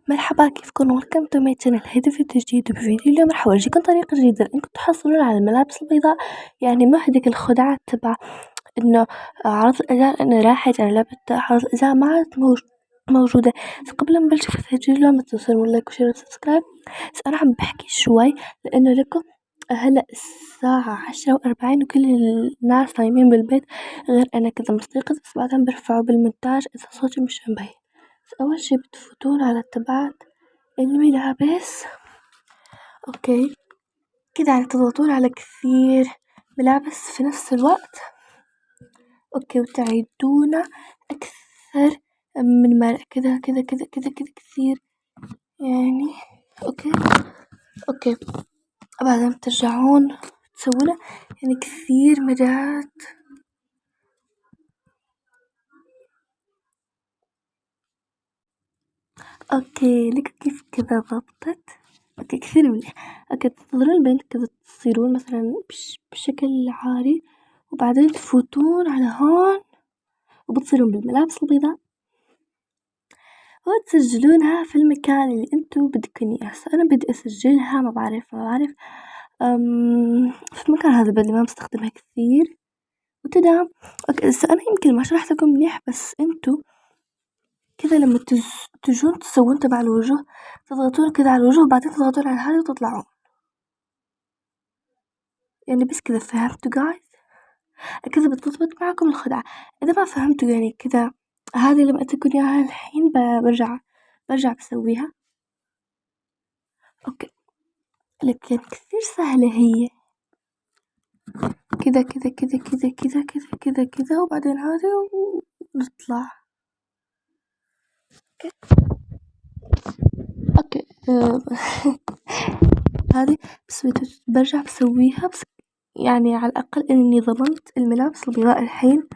مرحبا، كيفكم؟ welcome to my channel. هذا فيديو جديد. بفيديو اليوم راح اورجيكم طريقة جديدة انكم تحصلون على الملابس البيضاء، يعني ما هذيك الخدعات تبع انه عرض الازياء انه راحت على لعبة عرض الازياء ما عادت موجودة. بس قبل ما نبلش في الفيديو اليوم ما تنسون لايك وشير وسبسكرايب. بس انا عم بحكي شوي لانه لكم هلا الساعة 10:40 وكل الناس نايمين بالبيت غير انا كذا مستيقظ، بس بعدين برفعه بالمونتاج اذا صوتي مش مبين. بس اول شي بتفوتون على تبعات الملابس، اوكي كده يعني تضغطون على كثير ملابس في نفس الوقت، اوكي وتعيدون اكثر من مرة كذا كذا كذا كذا كذا كثير يعني. اوكي بعدين ترجعون تسوونه يعني كثير مرات. اوكي لك كيف كذا ضبطت. اوكي كثير منيح. اوكي تنتظرون البنت كذا تصيرون مثلا بشكل عاري، وبعدين تفوتون على هون وبتصيرون بالملابس البيضاء وتسجلونها في المكان اللي انتو بدكن اياه. هسه انا بدي اسجلها ما بعرف في المكان هذا بدي ما بستخدمها كثير وتدعم. اوكي هسه انا يمكن ما شرحت لكم منيح، بس انتو كذا لما تجون تسوون تبع الوجه تضغطون كذا على الوجه وبعدين تضغطون على هذا وتطلعون، يعني بس كذا. فهمتوا جايز؟ كذا بتضبط معكم الخدعة. اذا ما فهمتوا يعني كذا هذه لما تكون اياها الحين برجع بسويها. اوكي لكن كثير سهلة هي كذا كذا كذا كذا كذا كذا كذا كذا وبعدين هذا ونطلع. اوكي هذه بس برجع بسويها، بس يعني على الاقل اني ضمنت الملابس البيضاء الحين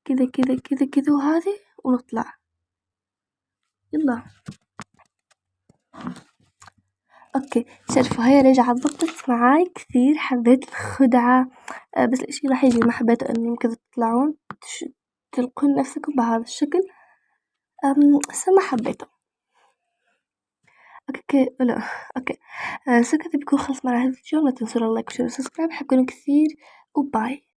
كذا كذا كذا كذا وهذه ونطلع. يلا اوكي شرفوا هاي رجعت ضبطت معاي كثير. حبيت الخدعة، بس الاشي الوحيد اللي ما حبيته انه كذا تطلعون تلقون نفسكم بهذا الشكل. هسه ما حبيته. اوكي لا اوكي سو كذا بيكون خلص معنا هذا الفيديو. لا تنسون اللايك والشير والسبسكرايب. حبكم كثير وباي.